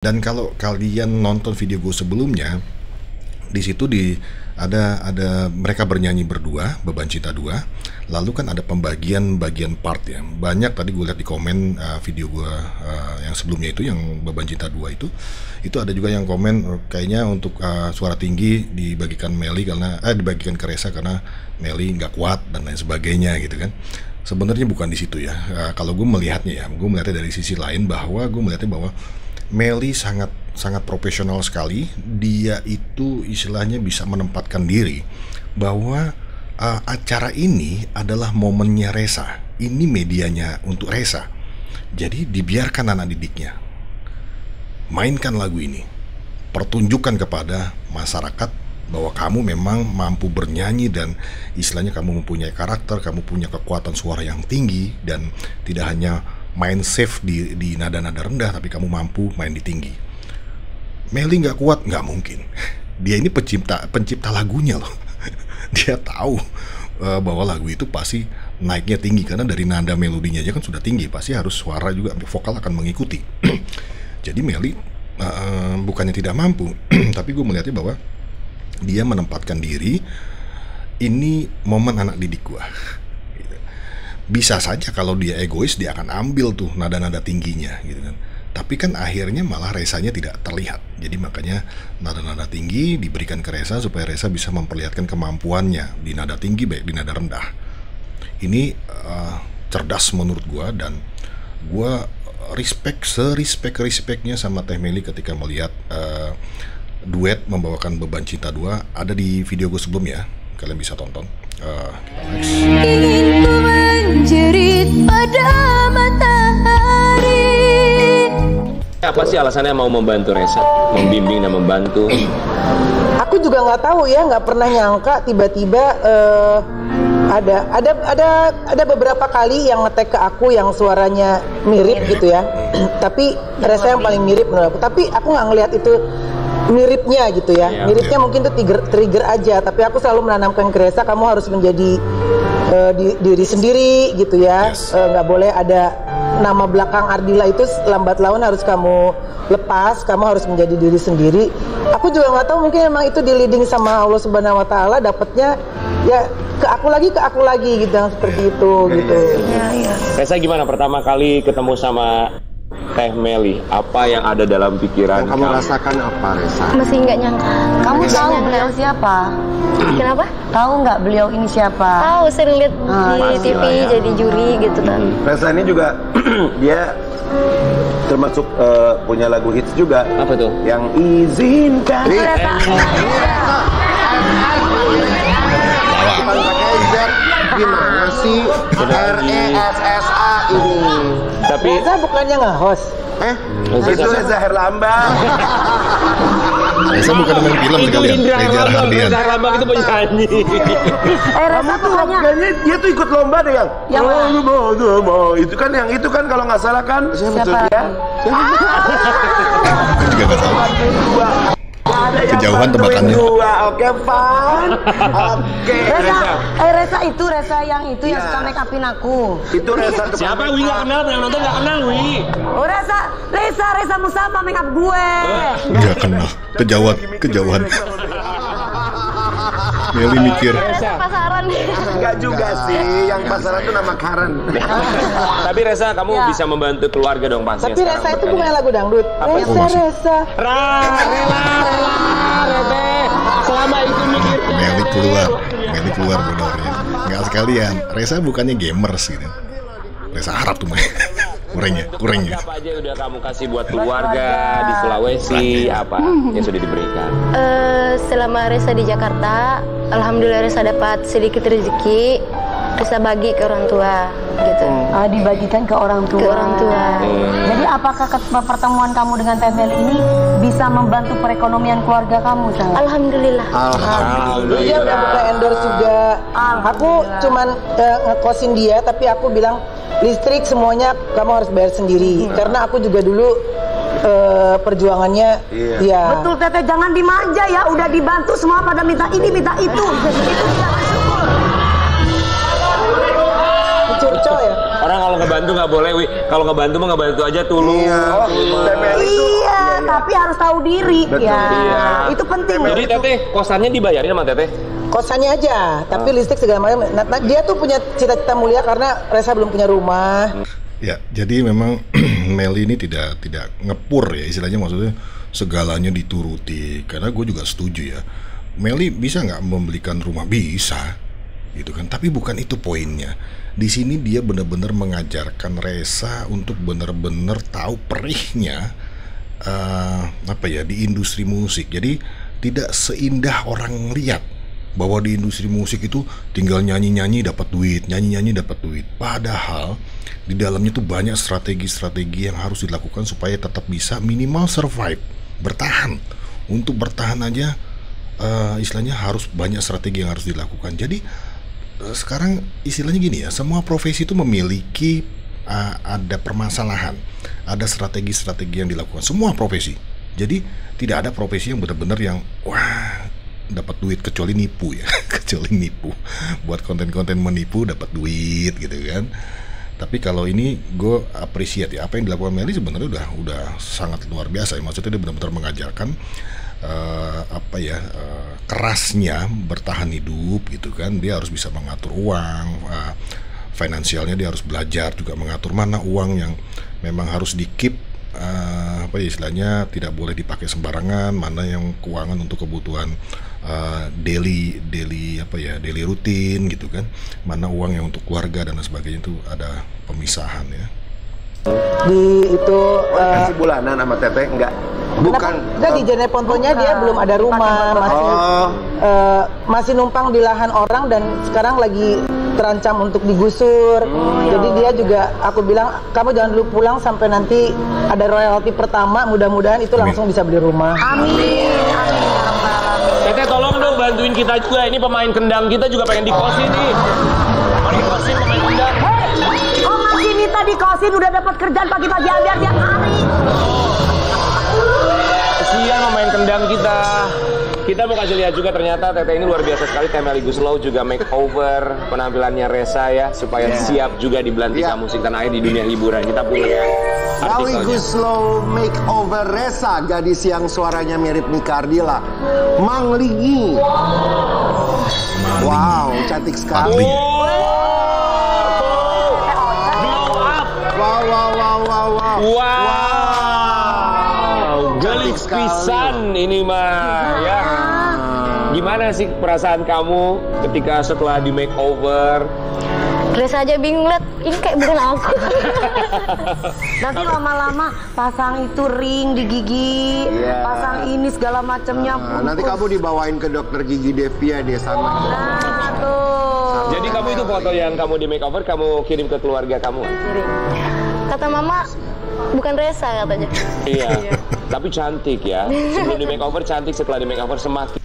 Dan kalau kalian nonton video gue sebelumnya, di situ ada mereka bernyanyi berdua, Beban Cinta 2. Lalu kan ada pembagian part ya. Banyak tadi gue lihat di komen video gue yang sebelumnya itu, yang Beban Cinta 2 itu ada juga yang komen kayaknya untuk suara tinggi dibagikan Melly karena dibagikan ke Reza karena Melly nggak kuat dan lain sebagainya gitu kan. Sebenarnya bukan di situ ya. Kalau gue melihatnya ya, gue melihatnya dari sisi lain bahwa Melly sangat profesional sekali. Dia itu istilahnya bisa menempatkan diri bahwa acara ini adalah momennya Reza. Ini medianya untuk Reza. Jadi dibiarkan anak didiknya mainkan lagu ini, pertunjukkan kepada masyarakat bahwa kamu memang mampu bernyanyi dan istilahnya kamu mempunyai karakter, kamu punya kekuatan suara yang tinggi dan tidak hanya main safe di nada-nada rendah, tapi kamu mampu main di tinggi. Melly nggak kuat, nggak mungkin. Dia ini pencipta lagunya loh. Dia tahu bahwa lagu itu pasti naiknya tinggi karena dari nada melodinya aja kan sudah tinggi, pasti harus suara juga, vokal akan mengikuti. Jadi Melly bukannya tidak mampu, tapi gue melihatnya bahwa dia menempatkan diri. Ini momen anak didik gue. Bisa saja kalau dia egois dia akan ambil tuh nada-nada tingginya gitu kan. Tapi kan akhirnya malah Rezanya tidak terlihat. Jadi makanya nada-nada tinggi diberikan ke Reza supaya Reza bisa memperlihatkan kemampuannya di nada tinggi baik di nada rendah. Ini cerdas menurut gua, dan gua respectnya sama Teh Melly ketika melihat duet membawakan Beban Cinta 2. Ada di video gue sebelumnya, kalian bisa tonton. Ingin ku menjerit pada matahari. Apa sih alasannya mau membantu Reza, membimbing dan membantu? Aku juga nggak tahu ya, nggak pernah nyangka tiba-tiba ada beberapa kali yang ngetek ke aku yang suaranya mirip gitu ya. Tapi Reza yang paling mirip menurut aku. Tapi aku nggak ngelihat itu miripnya gitu ya. Miripnya mungkin tuh trigger aja. Tapi aku selalu menanamkan ke Reza, kamu harus menjadi diri sendiri gitu ya. Nggak boleh ada nama belakang Ardila itu lambat laun harus kamu lepas. Kamu harus menjadi diri sendiri. Aku juga nggak tahu, mungkin emang itu di leading sama Allah Subhanahu Wa Taala, dapatnya ya ke aku lagi gitu, yang seperti itu gitu. Reza gimana pertama kali ketemu sama Teh Melly? Apa yang ada dalam pikiran kamu rasakan apa, Reza? Masih nggak nyangka. Kamu tahu beliau siapa? Kenapa? Tahu nggak beliau ini siapa? Tahu, sering lihat di TV jadi juri gitu kan. Reza ini juga dia termasuk punya lagu hits juga. Apa tuh? Yang izinkan. Gimana sih RESSA ini? Tapi Reza bukannya nge-host? Itu Reza Herlambang. Reza bukan main film sekalian. Reza Hardian. Reza Herlambang itu penyanyi. Kamu tuh kayaknya dia tuh ikut lomba deh yang itu kan kalau nggak salah kan siapa dia? Aku juga nggak tahu. Kejauhan tebakannya. Oke, Pan. Oke. Reza itu yang suka make upin aku. Itu Reza. Siapa? Wi nggak kenal, yang nonton nggak kenal Wi. Oh Reza Mustafa make up gue. Nggak kenal. Kejauhan. Melly mikir. Pasaran. Enggak juga sih, yang pasaran itu nama Karen. Tapi Reza, kamu bisa membantu keluarga dong pasti. Tapi Reza itu bukan lagu dangdut. Reza. Rela. Selama itu mikir. Melly keluar bodohnya. Nggak sekalian. Reza bukannya gamers gitu. Reza Arab tuh main. kurangnya. Apa aja udah kamu kasih buat keluarga di Sulawesi, apa yang sudah diberikan? Selama Reza di Jakarta, alhamdulillah Reza dapat sedikit rezeki. Reza bagi ke orang tua gitu. Dibagikan ke orang tua. Jadi apakah pertemuan kamu dengan Teh Melly ini bisa membantu perekonomian keluarga kamu, Sang? Alhamdulillah. Dia udah buka endorse juga. Aku cuman ngekosin dia, tapi aku bilang listrik semuanya kamu harus bayar sendiri. Karena aku juga dulu perjuangannya ya. Betul Teteh, jangan dimanja ya. Udah dibantu semua pada minta ini minta itu. Itu tidak bersyukur. Curcol ya. Orang kalau ngebantu nggak boleh, Wi. Kalau ngebantu mah ngebantu aja tulus. Teh Melly itu tapi harus tahu diri. Betul. Ya, Iya. itu penting. Jadi Teteh kosannya dibayarin sama Teteh? Kosannya aja, tapi listrik segala macam. Nah, dia tuh punya cita-cita mulia karena Reza belum punya rumah. Ya, jadi memang Meli ini tidak ngepur ya, istilahnya maksudnya segalanya dituruti. Karena gue juga setuju ya, Meli bisa nggak membelikan rumah? Bisa, gitu kan. Tapi bukan itu poinnya. Di sini dia benar-benar mengajarkan Reza untuk benar-benar tahu perihnya di industri musik. Jadi tidak seindah orang lihat bahwa di industri musik itu tinggal nyanyi-nyanyi dapat duit, nyanyi-nyanyi dapat duit. Padahal di dalamnya tuh banyak strategi-strategi yang harus dilakukan supaya tetap bisa minimal survive, bertahan. Untuk bertahan aja istilahnya harus banyak strategi yang harus dilakukan. Jadi sekarang istilahnya gini ya, semua profesi itu memiliki ada permasalahan, ada strategi-strategi yang dilakukan semua profesi. Jadi tidak ada profesi yang benar-benar yang wah dapat duit kecuali nipu ya, kecuali nipu, buat konten-konten menipu dapat duit gitu kan. Tapi kalau ini gue appreciate ya, apa yang dilakukan Meli sebenarnya udah sangat luar biasa ya. Maksudnya dia benar-benar mengajarkan kerasnya bertahan hidup gitu kan. Dia harus bisa mengatur uang, finansialnya dia harus belajar juga mengatur mana uang yang memang harus di-keep, istilahnya tidak boleh dipakai sembarangan, mana yang keuangan untuk kebutuhan daily rutin gitu kan, mana uang yang untuk keluarga dan sebagainya, itu ada pemisahan ya. Di itu Kasih bulanan sama Teteh enggak? Bukan. Enggak, di Jenepontonya dia belum ada rumah, masih numpang di lahan orang dan sekarang lagi terancam untuk digusur. Jadi dia juga, aku bilang kamu jangan dulu pulang sampai nanti ada royalti pertama, mudah-mudahan itu langsung bisa beli rumah. Amin. Teteh tolong dong bantuin kita juga, ini pemain kendang kita juga pengen dikosin nih. Mau dikosin pemain kendang. Kok masih minta dikosin, udah dapat kerjaan pagi-pagi ambil tiap hari. Kesian pemain kendang kita. Kita mau kasih lihat juga ternyata Teteh ini luar biasa sekali. Teh Meli Guslow juga makeover penampilannya Reza ya, supaya siap juga di belantika musik tanah air di dunia hiburan. Kita punya Meli Guslow makeover Reza, gadis yang suaranya mirip Nika Ardila, Mang Ligi. Wow, cantik sekali. Wow, gelik pisan ini mah ya. Gimana sih perasaan kamu ketika setelah di makeover? Reza aja bingung liat, ini kayak bukan aku. Nanti lama-lama pasang itu ring di gigi, pasang ini segala macamnya. Nanti kamu dibawain ke dokter gigi Devia deh sana. Nah, tuh. Jadi kamu itu foto yang kamu di makeover kamu kirim ke keluarga kamu? Kata mama, bukan Reza katanya. Iya. Tapi cantik ya. Sebelum di makeover cantik, setelah di makeover semakin.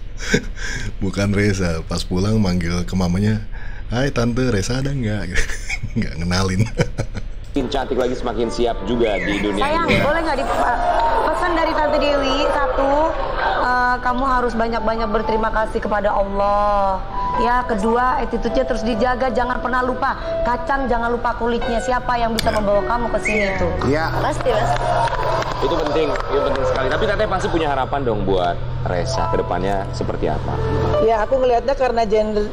Bukan Reza, pas pulang manggil ke mamanya, "Hai tante, Reza ada nggak?" Nggak ngenalin. Semakin cantik lagi, semakin siap juga di dunia Sayang, ini. boleh nggak pesan dari Tante Dewi? Satu, kamu harus banyak-banyak berterima kasih kepada Allah. Ya, kedua, attitude-nya terus dijaga, jangan pernah lupa kacang, jangan lupa kulitnya. Siapa yang bisa membawa kamu ke sini tuh? Iya. Pasti, Mas. Itu penting sekali. Tapi Teteh pasti punya harapan dong buat Reza ke depannya seperti apa? Ya, aku ngelihatnya karena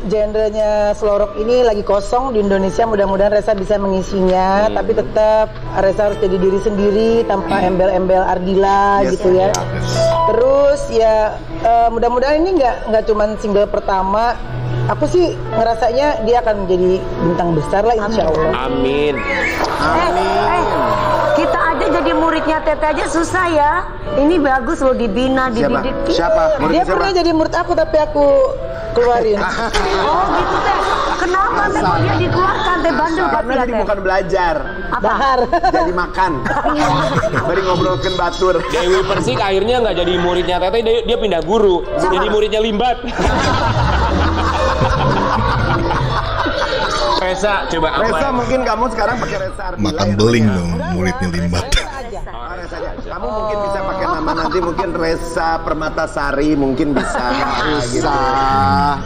genrenya slow rock ini lagi kosong di Indonesia, mudah-mudahan Reza bisa mengisinya. Tapi tetap Reza harus jadi diri sendiri tanpa embel-embel Ardila gitu ya. Terus ya mudah-mudahan ini nggak cuman single pertama. Aku sih ngerasanya dia akan menjadi bintang besar lah, insya Allah. Amin. Kita aja jadi muridnya Teteh aja susah ya. Ini bagus loh, dibina, dididik. Siapa? Dia pernah jadi murid aku tapi aku keluarin. Oh gitu Teh. Kenapa Teh kok dia dikeluarkan Teh bandel Karena ya, jadi Teh? bukan belajar, Bahar. jadi makan. Bari ngobrolkan batur. Dewi Persik akhirnya nggak jadi muridnya Teteh, dia pindah guru. Jadi muridnya Limbat. Reza, coba apa? Reza, mungkin kamu sekarang pakai Reza Ardila. Makan ya, beling ya? dong, muridnya Limbat. Reza aja. Kamu mungkin bisa pakai nama sama nanti mungkin Resa Permatasari mungkin bisa. Gitu.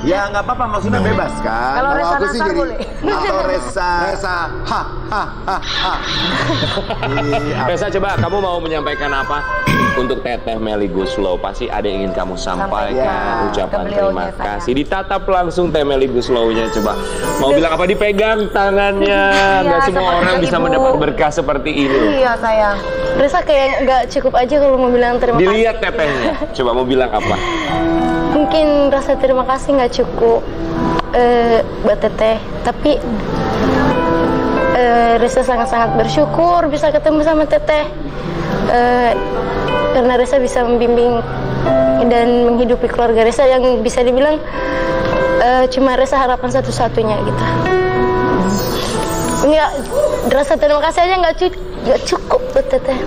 Ya nggak apa-apa, maksudnya bebas kan. Kalau Resa aku sih Nasar jadi boleh. atau Resa ha. Resa, coba kamu mau menyampaikan apa untuk Teteh Melly Guslow? Pasti ada yang ingin kamu sampaikan, ucapan ke terima beliaunya, sayang. kasih. Ditatap langsung Teh Melly Guslow-nya, coba. Mau bilang apa? Dipegang tangannya. Nggak semua seperti orang bisa ibu. mendapat berkah seperti ini. Iya sayang. Resa kayak nggak cukup aja kalau mau bilang terima kasih. Dilihat tetehnya, coba mau bilang apa? Mungkin rasa terima kasih nggak cukup buat Teteh, tapi Resa sangat-sangat bersyukur bisa ketemu sama Teteh, karena Resa bisa membimbing dan menghidupi keluarga Resa yang bisa dibilang cuma Resa harapan satu-satunya gitu. Nggak, rasa terima kasih aja nggak cukup buat Teteh.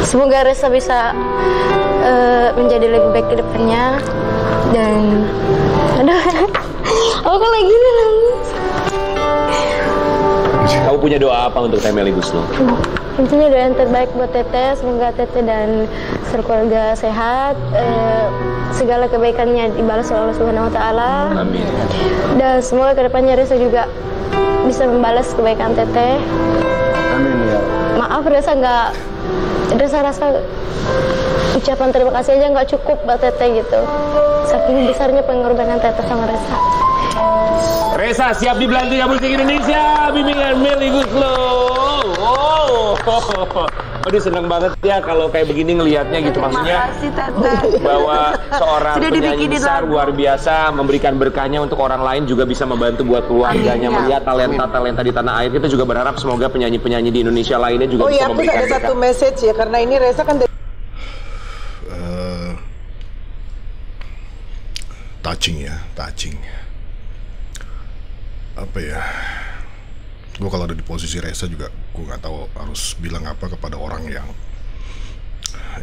Semoga Resa bisa menjadi lebih baik ke depannya. Dan aduh, aku lagi nangis. Kamu punya doa apa untuk Teh Melly Guslow? Intinya doa yang terbaik buat Teteh, semoga Teteh dan sekeluarga sehat, segala kebaikannya dibalas oleh Allah Subhanahu wa Ta'ala. Amin. Dan semoga kedepannya Resa juga bisa membalas kebaikan Teteh. Amin ya. Maaf Resa rasa ucapan terima kasih aja nggak cukup buat Teteh gitu. Saking besarnya pengorbanan Teteh sama Resa. Resa siap di Belantika Musik Indonesia, bimbingan Melly Guslow. Aduh seneng banget ya kalau kayak begini ngelihatnya gitu, maksudnya Makasih Teteh. bahwa seorang Sudah penyanyi dibikinin besar lagu. luar biasa memberikan berkahnya untuk orang lain, juga bisa membantu buat keluarganya. Amin, ya. Melihat talenta-talenta di tanah air, kita juga berharap semoga penyanyi-penyanyi di Indonesia lainnya juga Oh bisa iya, aku memberikan ada satu berkah. message ya, karena ini Resa kan touching. Apa ya? Gue kalau ada di posisi Resa juga, gue nggak tahu harus bilang apa kepada orang yang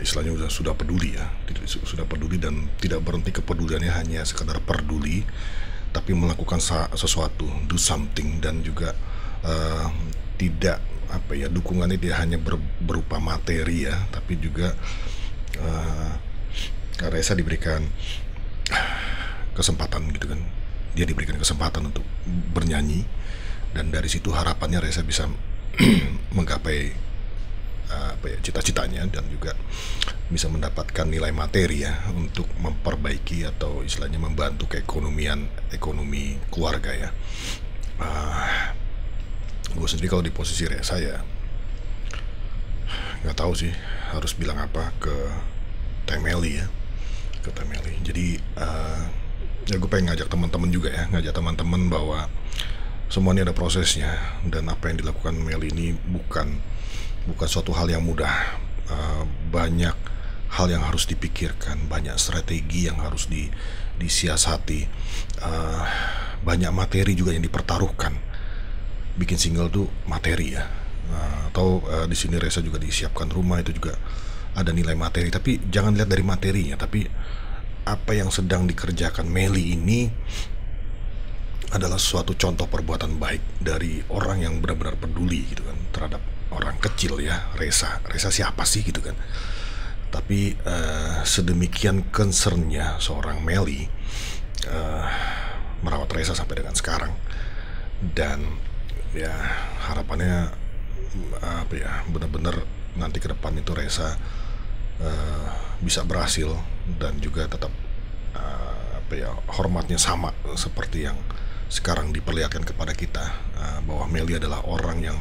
istilahnya sudah peduli ya, sudah peduli dan tidak berhenti kepeduliannya hanya sekedar peduli, tapi melakukan sesuatu, do something, dan juga tidak apa ya, dukungannya dia hanya berupa materi ya, tapi juga Resa diberikan kesempatan gitu kan, dia diberikan kesempatan untuk bernyanyi, dan dari situ harapannya Resa bisa menggapai apa ya, cita-citanya, dan juga bisa mendapatkan nilai materi ya untuk memperbaiki atau istilahnya membantu ekonomi keluarga ya. Gue sendiri kalau di posisi Resa ya nggak tahu sih harus bilang apa ke Teh Melly ya, ke Teh Melly. Jadi ya gue pengen ngajak teman-teman juga ya, ngajak teman-teman bahwa semuanya ada prosesnya, dan apa yang dilakukan Melly ini bukan suatu hal yang mudah. Banyak hal yang harus dipikirkan, banyak strategi yang harus disiasati, banyak materi juga yang dipertaruhkan. Bikin single tuh materi ya, atau di sini Resa juga disiapkan rumah, itu juga ada nilai materi. Tapi jangan lihat dari materinya, tapi apa yang sedang dikerjakan Melly ini adalah suatu contoh perbuatan baik dari orang yang benar-benar peduli gitu kan terhadap orang kecil ya. Resa siapa sih gitu kan, tapi sedemikian concernnya seorang Melly merawat Resa sampai dengan sekarang. Dan ya harapannya apa ya, benar-benar nanti ke depan itu Resa bisa berhasil, dan juga tetap apa ya, hormatnya sama seperti yang sekarang diperlihatkan kepada kita, bahwa Melly adalah orang yang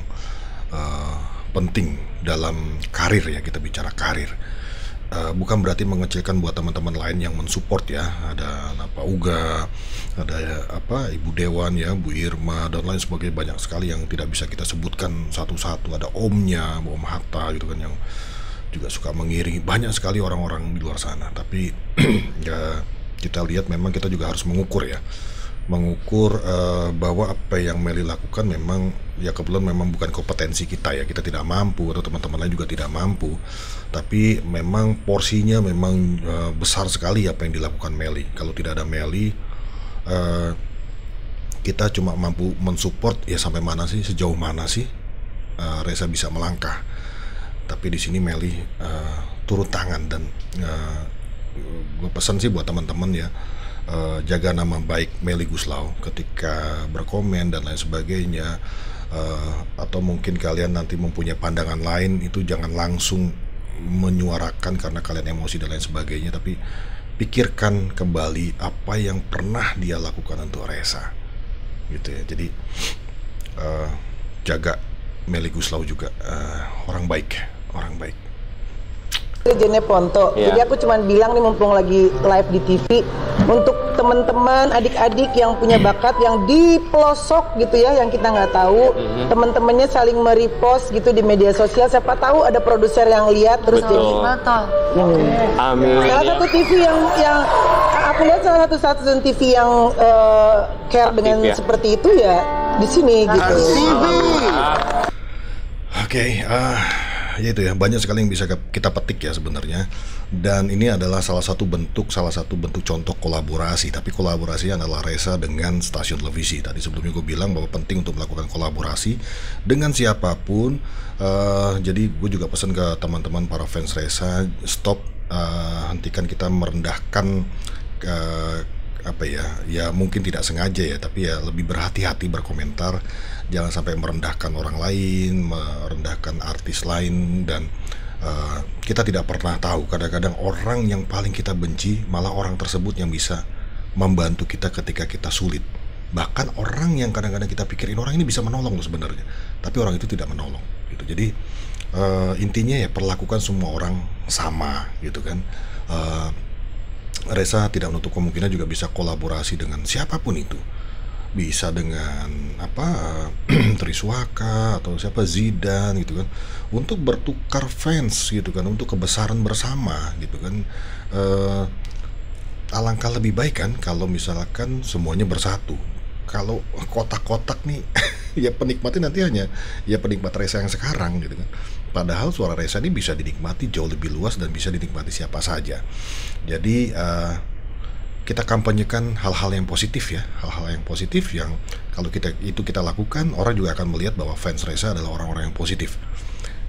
penting dalam karir ya. Kita bicara karir, bukan berarti mengecilkan buat teman-teman lain yang mensupport ya. Ada Pak Uga, ada apa Ibu Dewan ya, Bu Irma, dan lain sebagainya, banyak sekali yang tidak bisa kita sebutkan satu-satu. Ada Omnya, Om Hatta gitu kan, yang juga suka mengiringi. Banyak sekali orang-orang di luar sana. Tapi ya kita lihat memang kita juga harus mengukur ya, bahwa apa yang Melly lakukan memang ya kebetulan memang bukan kompetensi kita ya, kita tidak mampu, atau teman-teman lain juga tidak mampu, tapi memang porsinya memang besar sekali apa yang dilakukan Melly. Kalau tidak ada Melly, kita cuma mampu mensupport ya, sampai mana sih, sejauh mana sih Resa bisa melangkah. Tapi di sini Meli turun tangan dan gue pesan sih buat teman-teman ya, jaga nama baik Melly Goeslaw ketika berkomen dan lain sebagainya. Atau mungkin kalian nanti mempunyai pandangan lain, itu jangan langsung menyuarakan karena kalian emosi dan lain sebagainya, tapi pikirkan kembali apa yang pernah dia lakukan untuk Ressa gitu ya. Jadi jaga Melly Goeslaw juga, orang baik. Jene Ponto. Jadi aku cuma bilang nih mumpung lagi live di TV, untuk teman-teman adik-adik yang punya bakat yang di pelosok gitu ya, yang kita nggak tahu, teman-temannya saling merepost gitu di media sosial, siapa tahu ada produser yang lihat terus jadi Amin. salah satu TV yang aku lihat, salah satu stasiun TV yang care dengan seperti itu ya di sini gitu. Oke, ya itu ya, banyak sekali yang bisa kita petik ya sebenarnya. Dan ini adalah salah satu bentuk contoh kolaborasi. Tapi kolaborasi adalah Ressa dengan stasiun televisi. Tadi sebelumnya gue bilang bahwa penting untuk melakukan kolaborasi dengan siapapun. Jadi gue juga pesan ke teman-teman para fans Ressa, stop, hentikan kita merendahkan ya mungkin tidak sengaja ya, tapi ya lebih berhati-hati berkomentar. Jangan sampai merendahkan orang lain, merendahkan artis lain. Dan kita tidak pernah tahu, kadang-kadang orang yang paling kita benci malah orang tersebut yang bisa membantu kita ketika kita sulit. Bahkan orang yang kadang-kadang kita pikirin orang ini bisa menolong loh sebenarnya, tapi orang itu tidak menolong gitu. Jadi intinya ya perlakukan semua orang sama gitu kan. Ressa tidak menutup kemungkinan juga bisa kolaborasi dengan siapapun itu. Bisa dengan Triswaka atau siapa, Zidan gitu kan, untuk bertukar fans gitu kan, untuk kebesaran bersama gitu kan. Alangkah lebih baik kan kalau misalkan semuanya bersatu. Kalau kotak-kotak nih ya penikmatnya nanti hanya ya penikmat Ressa yang sekarang gitu kan. Padahal suara Ressa ini bisa dinikmati jauh lebih luas dan bisa dinikmati siapa saja. Jadi kita kampanyekan hal-hal yang positif ya, hal-hal yang positif yang kalau kita lakukan, orang juga akan melihat bahwa fans Ressa adalah orang-orang yang positif.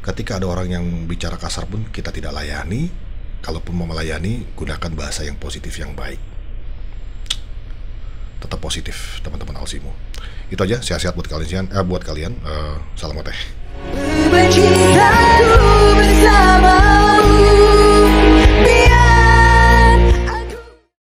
Ketika ada orang yang bicara kasar pun kita tidak layani. Kalaupun mau melayani, gunakan bahasa yang positif yang baik. Tetap positif teman-teman Alsimo. Itu aja, sehat-sehat buat kalian. Salam oteh. Bersama